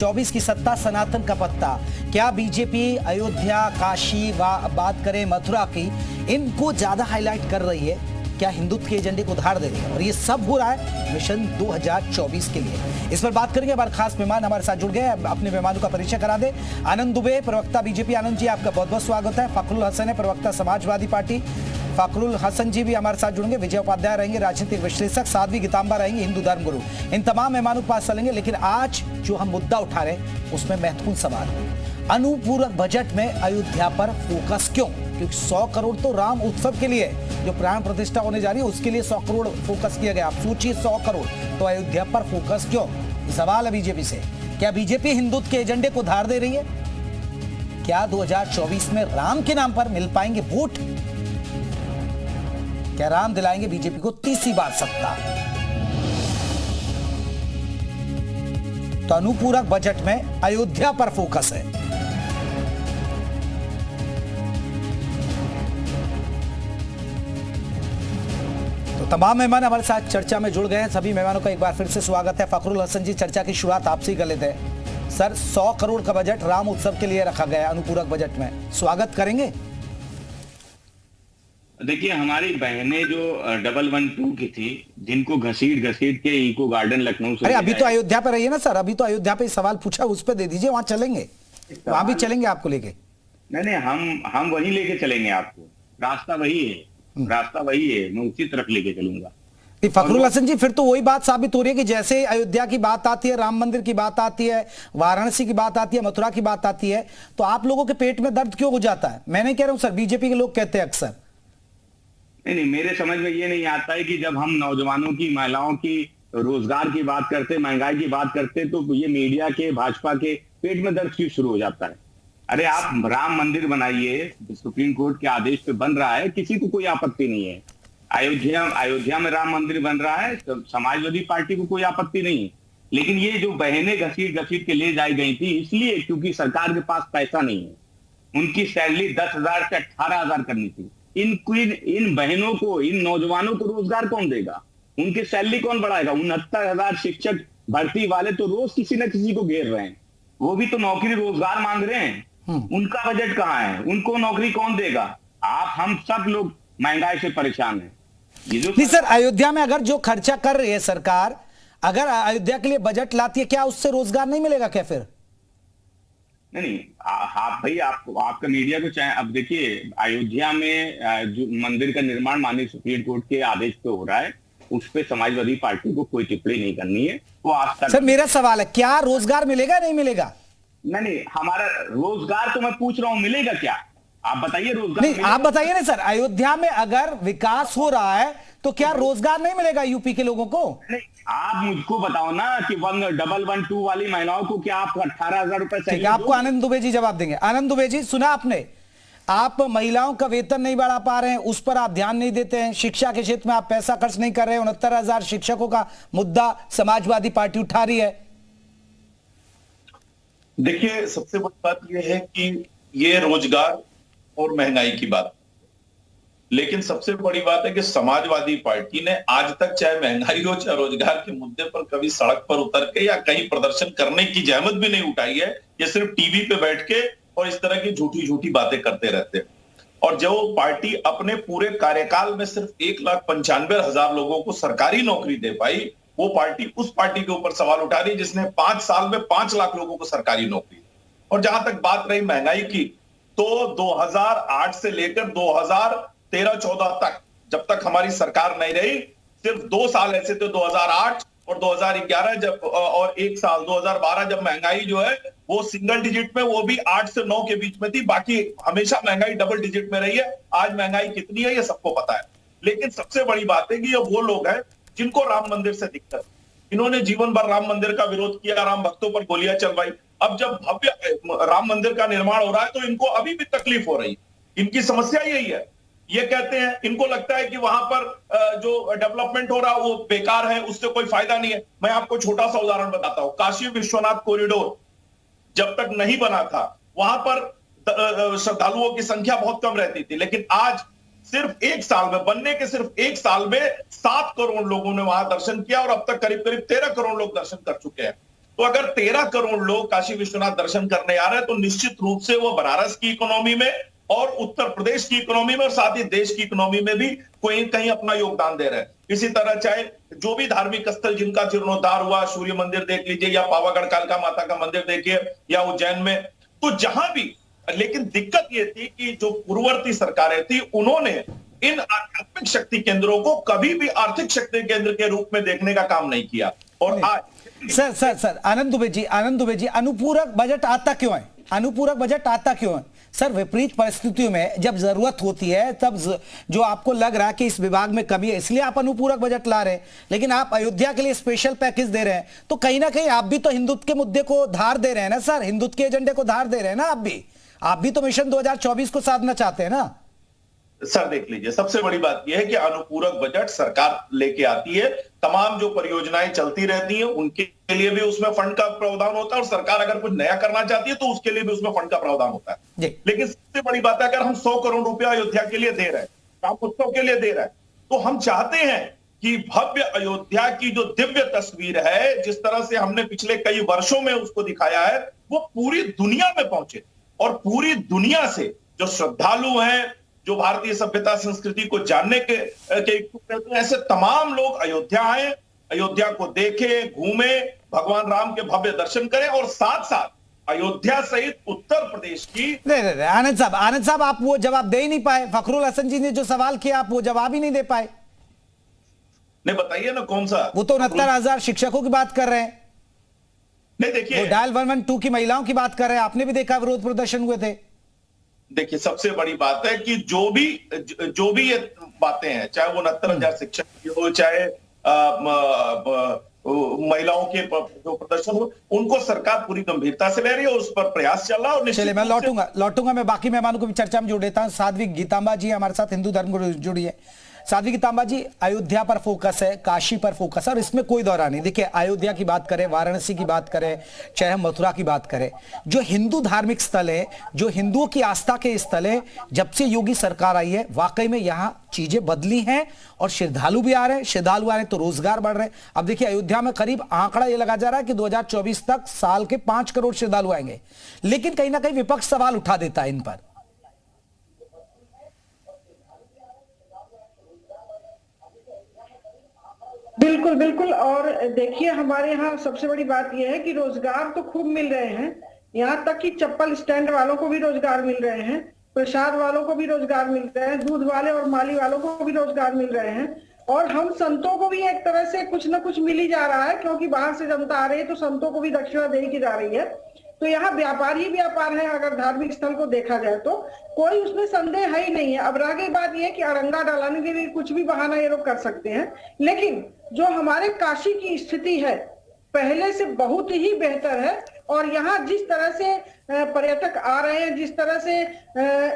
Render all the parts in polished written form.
24 की सत्ता सनातन का पत्ता। क्या बीजेपी अयोध्या, काशी व बात करें मथुरा की, इनको ज्यादा हाईलाइट कर रही है? क्या हिंदुत्व के एजेंडे को उधार दे रही है? और ये सब हो रहा है मिशन 2024 के लिए। इस पर बात करेंगे। हमारे खास मेहमान हमारे साथ जुड़ गए। अपने मेहमानों का परिचय करा दे। आनंद दुबे, प्रवक्ता बीजेपी। आनंद जी, आपका बहुत बहुत स्वागत है। फखरुल हसन है, प्रवक्ता समाजवादी पार्टी। फखरुल हसन जी भी हमारे साथ जुड़ेंगे। विजय उपाध्याय रहेंगे, राजनीतिक विश्लेषक। साध्वी गीतांबा रहेंगी, हिंदू धर्म गुरु। इन तमाम मेहमानों के पास चलेंगे। लेकिन आज जो हम मुद्दा उठा रहे हैं उसमें महत्वपूर्ण सवाल, अनुपूरक बजट में अयोध्या पर फोकस क्यों? क्योंकि 100 करोड़ तो राम उत्सव के लिए, जो प्राण प्रतिष्ठा होने जा रही है उसके लिए 100 करोड़ फोकस किया गया। आप सोचिए 100 करोड़, तो अयोध्या पर फोकस क्यों? सवाल है बीजेपी से। क्या बीजेपी हिंदुत्व के एजेंडे को धार दे रही है? क्या 2024 में राम के नाम पर मिल पाएंगे वोट? क्या राम दिलाएंगे बीजेपी को तीसरी बार सत्ता? तो अनुपूरक बजट में अयोध्या पर फोकस है। तो तमाम मेहमान हमारे साथ चर्चा में जुड़ गए हैं। सभी मेहमानों का एक बार फिर से स्वागत है। फखरुल हसन जी, चर्चा की शुरुआत आपसे ही कर लेते हैं। सर, 100 करोड़ का बजट राम उत्सव के लिए रखा गया अनुपूरक बजट में, स्वागत करेंगे? देखिए, हमारी बहनें जो 112 की थी, जिनको घसीट के इको गार्डन लखनऊ से, अरे अभी तो अयोध्या पे रही है ना सर, अभी तो अयोध्या पे सवाल पूछा, उस पे दे दीजिए, वहां चलेंगे, वहां भी चलेंगे आपको लेके। नहीं, हम वही लेके चलेंगे आपको। रास्ता वही है, मैं उसी तरफ लेके चलूंगा। फखरुल हसन जी, फिर तो वही बात साबित हो रही है कि जैसे अयोध्या की बात आती है, राम मंदिर की बात आती है, वाराणसी की बात आती है, मथुरा की बात आती है, तो आप लोगों के पेट में दर्द क्यों हो जाता है? मैं नहीं कह रहा हूं सर, बीजेपी के लोग कहते हैं अक्सर। नहीं, मेरे समझ में ये नहीं आता है कि जब हम नौजवानों की, महिलाओं की, रोजगार की बात करते, महंगाई की बात करते, तो ये मीडिया के, भाजपा के पेट में दर्द क्यों शुरू हो जाता है? अरे आप राम मंदिर बनाइए, सुप्रीम कोर्ट के आदेश पे बन रहा है, किसी को कोई आपत्ति नहीं है। अयोध्या में राम मंदिर बन रहा है, तो समाजवादी पार्टी को कोई आपत्ति नहीं है। लेकिन ये जो बहनें घसीट के ले जाई गई थी, इसलिए क्योंकि सरकार के पास पैसा नहीं है। उनकी सैलरी 10,000 से 18,000 करनी थी। इन बहनों को, इन नौजवानों को रोजगार कौन देगा? उनकी सैलरी कौन बढ़ाएगा? 69,000 शिक्षक भर्ती वाले तो रोज किसी न किसी को घेर रहे हैं, वो भी तो नौकरी रोजगार मांग रहे हैं। उनका बजट कहाँ है? उनको नौकरी कौन देगा? हम सब लोग महंगाई से परेशान हैं। नहीं सर, अयोध्या में अगर जो खर्चा कर रही है सरकार, अगर अयोध्या के लिए बजट लाती है, क्या उससे रोजगार नहीं मिलेगा क्या फिर? नहीं, आप भाई, आपका मीडिया को चाहे, अब देखिए अयोध्या में जो मंदिर का निर्माण माननीय सुप्रीम कोर्ट के आदेश पे हो रहा है, उस पे समाजवादी पार्टी को कोई टिप्पणी नहीं करनी है। वो आज तक। सर, मेरा सवाल है, क्या रोजगार मिलेगा, नहीं मिलेगा? नहीं, हमारा रोजगार तो मैं पूछ रहा हूं, मिलेगा क्या? आप बताइए रोजगार। नहीं, आप बताइए ना सर, अयोध्या में अगर विकास हो रहा है तो क्या रोजगार नहीं मिलेगा यूपी के लोगों को? नहीं, आप मुझको बताओ ना कि 112 वाली महिलाओं को क्या आप 18,000 रुपए चाहिए? आपको आनंद दुबे जी जवाब देंगे। आनंद दुबे जी, सुना आपने, आप महिलाओं का वेतन नहीं बढ़ा पा रहे हैं, उस पर आप ध्यान नहीं देते हैं। शिक्षा के क्षेत्र में आप पैसा खर्च नहीं कर रहे हैं। 69,000 शिक्षकों का मुद्दा समाजवादी पार्टी उठा रही है। देखिए, सबसे बड़ी बात यह है कि ये रोजगार और महंगाई की बात, लेकिन सबसे बड़ी बात है कि समाजवादी पार्टी ने आज तक चाहे महंगाई हो चाहे रोजगार के मुद्दे पर कभी सड़क पर उतर के या कहीं प्रदर्शन करने की जहमत भी नहीं उठाई है। ये सिर्फ टीवी पे बैठ के और इस तरह की झूठी बातें करते रहते हैं। और जो पार्टी अपने पूरे कार्यकाल में सिर्फ 1,95,000 लोगों को सरकारी नौकरी दे पाई, वो पार्टी उस पार्टी के ऊपर सवाल उठा रही है जिसने 5 साल में 5 लाख लोगों को सरकारी नौकरी दी। और जहां तक बात रही महंगाई की, तो 2008 से लेकर 2013-14 तक, जब तक हमारी सरकार नहीं रही, सिर्फ 2 साल ऐसे थे, 2008 और 2011, जब और 1 साल 2012, जब महंगाई जो है वो सिंगल डिजिट में, वो भी 8 से 9 के बीच में थी। बाकी हमेशा महंगाई डबल डिजिट में रही है। आज महंगाई कितनी है ये सबको पता है। लेकिन सबसे बड़ी बात है कि ये वो लोग हैं जिनको राम मंदिर से दिक्कत, इन्होंने जीवन भर राम मंदिर का विरोध किया, राम भक्तों पर गोलियां चलवाई। अब जब भव्य राम मंदिर का निर्माण हो रहा है तो इनको अभी भी तकलीफ हो रही है। इनकी समस्या यही है। ये कहते हैं, इनको लगता है कि वहां पर जो डेवलपमेंट हो रहा है वो बेकार है, उससे कोई फायदा नहीं है। मैं आपको छोटा सा उदाहरण बताता हूं। काशी विश्वनाथ कॉरिडोर जब तक नहीं बना था, वहां पर श्रद्धालुओं की संख्या बहुत कम रहती थी, लेकिन आज सिर्फ 1 साल में, बनने के सिर्फ 1 साल में 7 करोड़ लोगों ने वहां दर्शन किया और अब तक करीब 13 करोड़ लोग दर्शन कर चुके हैं। तो अगर 13 करोड़ लोग काशी विश्वनाथ दर्शन करने आ रहे हैं तो निश्चित रूप से वो बनारस की इकोनॉमी में और उत्तर प्रदेश की इकोनॉमी में और साथ ही देश की इकोनॉमी में भी कोई कहीं अपना योगदान दे रहे हैं। इसी तरह चाहे जो भी धार्मिक स्थल जिनका जीर्णोद्धार हुआ, सूर्य मंदिर देख लीजिए या पावागढ़ कालका माता का मंदिर देखिए या उज्जैन में, तो जहां भी, लेकिन दिक्कत ये थी कि जो पूर्ववर्ती सरकारें थी उन्होंने इन आध्यात्मिक शक्ति केंद्रों को कभी भी आर्थिक शक्ति केंद्र के रूप में देखने का काम नहीं किया। और आज सर आनंद दुबे जी, अनुपूरक बजट आता क्यों है? अनुपूरक बजट आता क्यों है सर? विपरीत परिस्थितियों में जब जरूरत होती है तब जो आपको लग रहा है कि इस विभाग में कमी है इसलिए आप अनुपूरक बजट ला रहे हैं, लेकिन आप अयोध्या के लिए स्पेशल पैकेज दे रहे हैं, तो कहीं ना कहीं आप भी तो हिंदुत्व के मुद्दे को धार दे रहे हैं ना सर, हिंदुत्व के एजेंडे को धार दे रहे हैं ना आप भी तो मिशन 2024 को साधना चाहते हैं ना सर। देख लीजिए, सबसे बड़ी बात यह है कि अनुपूरक बजट सरकार लेके आती है, तमाम जो परियोजनाएं चलती रहती हैं उनके लिए भी उसमें फंड का प्रावधान होता है और सरकार अगर कुछ नया करना चाहती है तो उसके लिए भी उसमें फंड का प्रावधान होता है। लेकिन सबसे बड़ी बात है, अगर हम 100 करोड़ रुपया अयोध्या के लिए दे रहे हैं, राम उत्सव के लिए दे रहे हैं, तो हम चाहते हैं कि भव्य अयोध्या की जो दिव्य तस्वीर है, जिस तरह से हमने पिछले कई वर्षों में उसको दिखाया है, वो पूरी दुनिया में पहुंचे और पूरी दुनिया से जो श्रद्धालु हैं, जो भारतीय सभ्यता संस्कृति को जानने के इच्छुक रहते हैं, ऐसे तमाम लोग अयोध्या आए, अयोध्या को देखे, घूमे, भगवान राम के भव्य दर्शन करें और साथ साथ अयोध्या सहित उत्तर प्रदेश की। नहीं, आनंद साहब आप वो जवाब दे ही नहीं पाए। फखरुल हसन जी ने जो सवाल किया आप वो जवाब ही नहीं दे पाए। नहीं, बताइए ना कौन सा? वो तो 69,000 शिक्षकों की बात कर रहे हैं। नहीं, देखिए, वो डायल 112 की महिलाओं की बात कर रहे हैं, आपने भी देखा विरोध प्रदर्शन हुए थे। देखिए, सबसे बड़ी बात है कि जो भी ये बातें हैं, चाहे वो 69,000 शिक्षक की हो, चाहे महिलाओं के जो प्रदर्शन हो, उनको सरकार पूरी गंभीरता से ले रही है, उस पर प्रयास चल रहा है। और चलिए, मैं लौटूंगा मैं बाकी मेहमानों को भी चर्चा में जोड़ देता हूं। साध्वी गीतांबा जी हमारे साथ हिंदू धर्म को जुड़ी है। साध्वी गीतांबा जी, अयोध्या पर फोकस है, काशी पर फोकस है और इसमें कोई दौरा नहीं। देखिए, अयोध्या की बात करें, वाराणसी की बात करें, चाहे हम मथुरा की बात करें, जो हिंदू धार्मिक स्थल है, जो हिंदुओं की आस्था के स्थल है, जब से योगी सरकार आई है वाकई में यहां चीजें बदली हैं और श्रद्धालु भी आ रहे हैं। श्रद्धालु आ रहे हैं तो रोजगार बढ़ रहे हैं। अब देखिए, अयोध्या में करीब आंकड़ा यह लगा जा रहा है कि 2024 तक साल के 5 करोड़ श्रद्धालु आएंगे, लेकिन कहीं ना कहीं विपक्ष सवाल उठा देता है इन पर। बिल्कुल बिल्कुल। और देखिए, हमारे यहाँ सबसे बड़ी बात यह है कि रोजगार तो खूब मिल रहे हैं, यहाँ तक कि चप्पल स्टैंड वालों को भी रोजगार मिल रहे हैं, प्रसाद वालों को भी रोजगार मिल रहे हैं, दूध वाले और माली वालों को भी रोजगार मिल रहे हैं, और हम संतों को भी एक तरह से कुछ ना कुछ मिल ही जा रहा है, क्योंकि बाहर से जनता आ रही है तो संतों को भी दक्षिणा दे की जा रही है। तो यहाँ व्यापार ही व्यापार है, अगर धार्मिक स्थल को देखा जाए तो कोई उसमें संदेह है ही नहीं है। अब रह गई बात यह कि अड़ंगा डालने के लिए कुछ भी बहाना ये लोग कर सकते हैं, लेकिन जो हमारे काशी की स्थिति है पहले से बहुत ही बेहतर है। और यहाँ जिस तरह से पर्यटक आ रहे हैं, जिस तरह से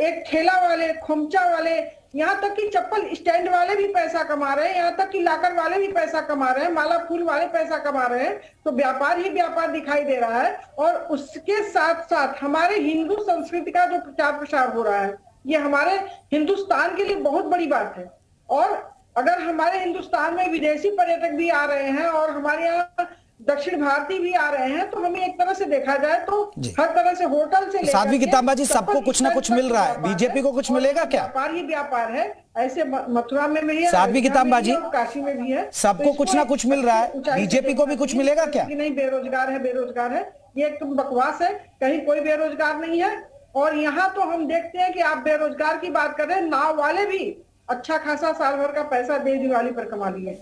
एक ठेला वाले, खोमचा वाले, यहाँ तक कि चप्पल स्टैंड वाले भी पैसा कमा रहे हैं, यहाँ तक कि लाकर वाले भी पैसा कमा रहे हैं, माला फूल वाले पैसा कमा रहे हैं, तो व्यापार ही व्यापार दिखाई दे रहा है। और उसके साथ साथ हमारे हिंदू संस्कृति का जो प्रचार प्रसार हो रहा है, ये हमारे हिंदुस्तान के लिए बहुत बड़ी बात है। और अगर हमारे हिंदुस्तान में विदेशी पर्यटक भी आ रहे हैं और हमारे यहाँ दक्षिण भारतीय भी आ रहे हैं, तो हमें एक तरह से देखा जाए तो हर तरह से होटल से साध्वी गीतांबा जी, सबको कुछ ना कुछ मिल रहा है, बीजेपी को कुछ मिलेगा क्या? व्यापार ही व्यापार है, ऐसे मथुरा में भी है, साध्वी गीतांबा जी, काशी में भी है, सबको कुछ ना कुछ मिल रहा है, बीजेपी को भी कुछ मिलेगा क्या? नहीं, बेरोजगार है, बेरोजगार है, ये एक तो बकवास है, कहीं कोई बेरोजगार नहीं है। और यहाँ तो हम देखते हैं कि आप बेरोजगार की बात कर रहे हैं, नाव वाले भी अच्छा खासा साल भर का पैसा देव दिवाली पर कमा लिए।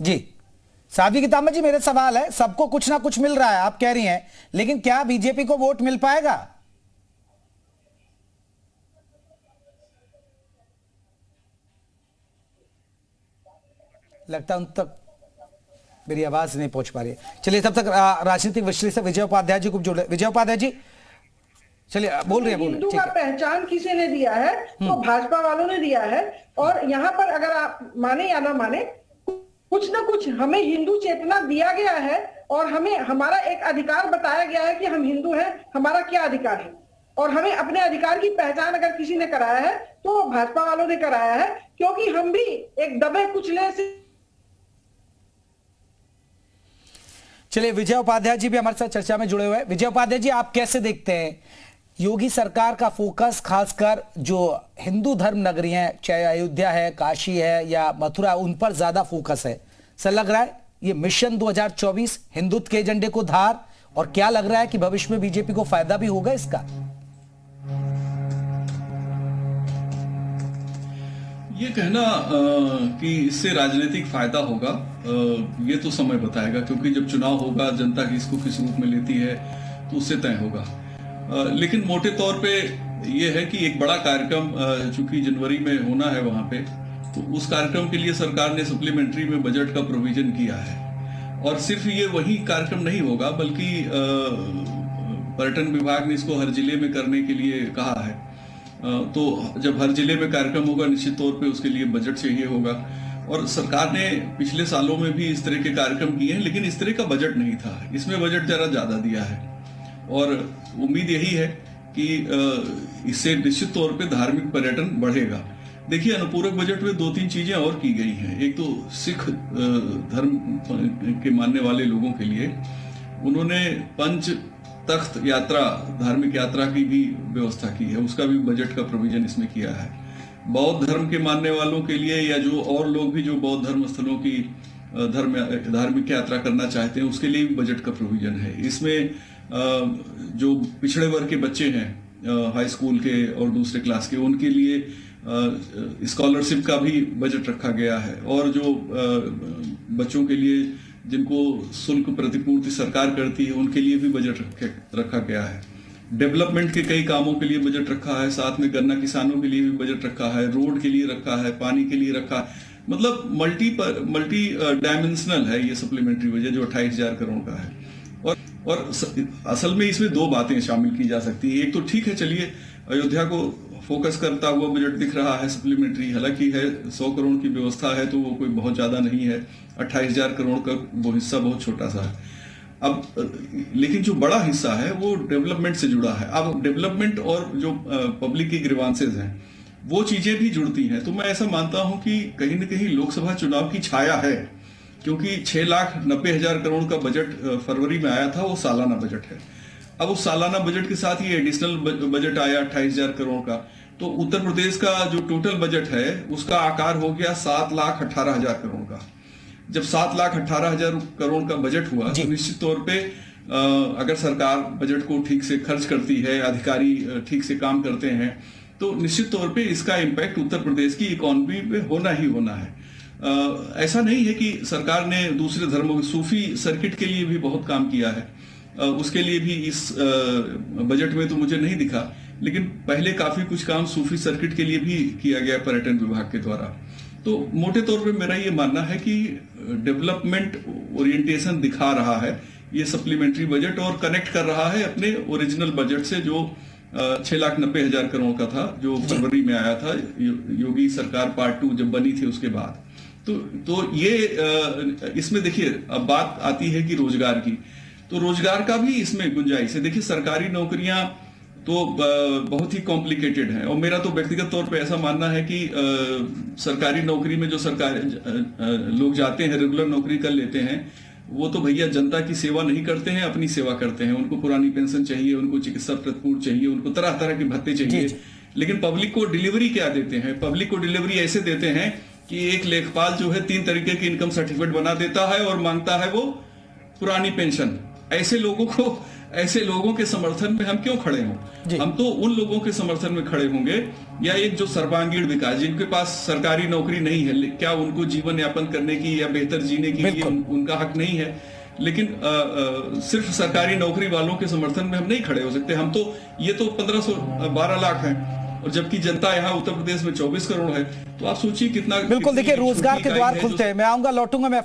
जी साध्वी गीतांबा जी, मेरे सवाल है, सबको कुछ ना कुछ मिल रहा है आप कह रही हैं, लेकिन क्या बीजेपी को वोट मिल पाएगा? लगता है उन तक मेरी आवाज नहीं पहुंच पा रही है। चलिए, तब तक राजनीतिक विश्लेषक विजय उपाध्याय जी को जोड़े। विजय उपाध्याय जी, चलिए बोल रहे हैं। हिंदू का पहचान किसी ने दिया है? तो भाजपा वालों ने दिया है। और यहाँ पर अगर आप माने या ना माने, कुछ ना कुछ हमें हिंदू चेतना दिया गया है और हमें हमारा एक अधिकार बताया गया है कि हम हिंदू हैं, हमारा क्या अधिकार है। और हमें अपने अधिकार की पहचान अगर किसी ने कराया है तो भाजपा वालों ने कराया है, क्योंकि हम भी एक दबे कुचले से। चलिए, विजय उपाध्याय जी भी हमारे साथ चर्चा में जुड़े हुए हैं। विजय उपाध्याय जी, आप कैसे देखते हैं योगी सरकार का फोकस, खासकर जो हिंदू धर्म नगरी है, चाहे अयोध्या है, काशी है या मथुरा, उन पर ज्यादा फोकस है? सर, लग रहा है ये मिशन 2024 हिंदुत्व के एजेंडे को धार, और क्या लग रहा है कि भविष्य में बीजेपी को फायदा भी होगा इसका? ये कहना कि इससे राजनीतिक फायदा होगा, ये तो समय बताएगा, क्योंकि जब चुनाव होगा जनता किसको किस रूप में लेती है तो उससे तय होगा। लेकिन मोटे तौर पे ये है कि एक बड़ा कार्यक्रम चूंकि जनवरी में होना है वहां पे, तो उस कार्यक्रम के लिए सरकार ने सप्लीमेंट्री में बजट का प्रोविजन किया है। और सिर्फ ये वही कार्यक्रम नहीं होगा, बल्कि पर्यटन विभाग ने इसको हर जिले में करने के लिए कहा है। तो जब हर जिले में कार्यक्रम होगा, निश्चित तौर पे उसके लिए बजट चाहिए होगा। और सरकार ने पिछले सालों में भी इस तरह के कार्यक्रम किए हैं, लेकिन इस तरह का बजट नहीं था। इसमें बजट जरा ज्यादा दिया है, और उम्मीद यही है कि इससे निश्चित तौर पे धार्मिक पर्यटन बढ़ेगा। देखिए, अनुपूरक बजट में 2-3 चीजें और की गई हैं। एक तो सिख धर्म के मानने वाले लोगों के लिए उन्होंने पंच तख्त यात्रा, धार्मिक यात्रा की भी व्यवस्था की है, उसका भी बजट का प्रोविजन इसमें किया है। बौद्ध धर्म के मानने वालों के लिए, या जो और लोग भी जो बौद्ध धर्म स्थलों की धार्मिक यात्रा करना चाहते हैं, उसके लिए भी बजट का प्रोविजन है। इसमें जो पिछड़े वर्ग के बच्चे हैं हाई स्कूल के और दूसरे क्लास के, उनके लिए स्कॉलरशिप का भी बजट रखा गया है। और जो बच्चों के लिए जिनको शुल्क प्रतिपूर्ति सरकार करती है, उनके लिए भी बजट रखा गया है। डेवलपमेंट के कई कामों के लिए बजट रखा है, साथ में गन्ना किसानों के लिए भी बजट रखा है, रोड के लिए रखा है, पानी के लिए रखा है। मतलब मल्टी डायमेंशनल है ये सप्लीमेंट्री बजट जो 28,000 करोड़ का है। और असल में इसमें 2 बातें शामिल की जा सकती है। एक तो ठीक है, चलिए, अयोध्या को फोकस करता हुआ बजट दिख रहा है सप्लीमेंट्री, हालांकि है 100 करोड़ की व्यवस्था है, तो वो कोई बहुत ज्यादा नहीं है। 28,000 करोड़ का वो हिस्सा बहुत छोटा सा है। अब लेकिन जो बड़ा हिस्सा है वो डेवलपमेंट से जुड़ा है। अब डेवलपमेंट और जो पब्लिक की ग्रीवांसेज हैं, वो चीजें भी जुड़ती हैं। तो मैं ऐसा मानता हूं कि कहीं ना कहीं लोकसभा चुनाव की छाया है, क्योंकि 6,90,000 करोड़ का बजट फरवरी में आया था, वो सालाना बजट है। अब उस सालाना बजट के साथ ये एडिशनल बजट आया 28,000 करोड़ का, तो उत्तर प्रदेश का जो टोटल बजट है उसका आकार हो गया 7,18,000 करोड़ का। जब 7,18,000 करोड़ का बजट हुआ, तो निश्चित तौर पे अगर सरकार बजट को ठीक से खर्च करती है, अधिकारी ठीक से काम करते हैं, तो निश्चित तौर पे इसका इम्पैक्ट उत्तर प्रदेश की इकोनॉमी पे होना ही होना है। ऐसा नहीं है कि सरकार ने दूसरे धर्मों के सूफी सर्किट के लिए भी बहुत काम किया है, उसके लिए भी इस बजट में तो मुझे नहीं दिखा, लेकिन पहले काफी कुछ काम सूफी सर्किट के लिए भी किया गया पर्यटन विभाग के द्वारा। तो मोटे तौर पे मेरा ये मानना है कि डेवलपमेंट ओरिएंटेशन दिखा रहा है ये सप्लीमेंट्री बजट, और कनेक्ट कर रहा है अपने ओरिजिनल बजट से जो 6,90,000 करोड़ का था, जो फरवरी में आया था योगी सरकार पार्ट 2 जब बनी थी उसके बाद। तो ये इसमें देखिए, अब बात आती है कि रोजगार की, तो रोजगार का भी इसमें गुंजाइश है। देखिए, सरकारी नौकरियां तो बहुत ही कॉम्प्लिकेटेड है, और मेरा तो व्यक्तिगत तौर पे ऐसा मानना है कि सरकारी नौकरी में जो सरकारी लोग जाते हैं, रेगुलर नौकरी कर लेते हैं, वो तो भैया जनता की सेवा नहीं करते हैं, अपनी सेवा करते हैं। उनको पुरानी पेंशन चाहिए, उनको चिकित्सा प्रतिपूर्ति चाहिए, उनको तरह तरह के भत्ते चाहिए। लेकिन पब्लिक को डिलीवरी क्या देते हैं? पब्लिक को डिलीवरी ऐसे देते हैं कि एक लेखपाल जो है 3 तरीके की इनकम सर्टिफिकेट बना देता है और मांगता है वो पुरानी पेंशन। ऐसे लोगों के समर्थन में हम क्यों खड़े हों? हम तो उन लोगों के समर्थन में खड़े होंगे, या एक जो सर्वांगीण विकास, जिनके पास सरकारी नौकरी नहीं है, क्या उनको जीवन यापन करने की या बेहतर जीने के लिए उनका हक नहीं है? लेकिन सिर्फ सरकारी नौकरी वालों के समर्थन में हम नहीं खड़े हो सकते। हम तो ये तो 1512 लाख हैं, और जबकि जनता यहाँ उत्तर प्रदेश में 24 करोड़ है। तो आप सोचिए कितना। बिल्कुल, देखिए, रोजगार के द्वार खुलते हैं। मैं आऊंगा, लौटूंगा मैं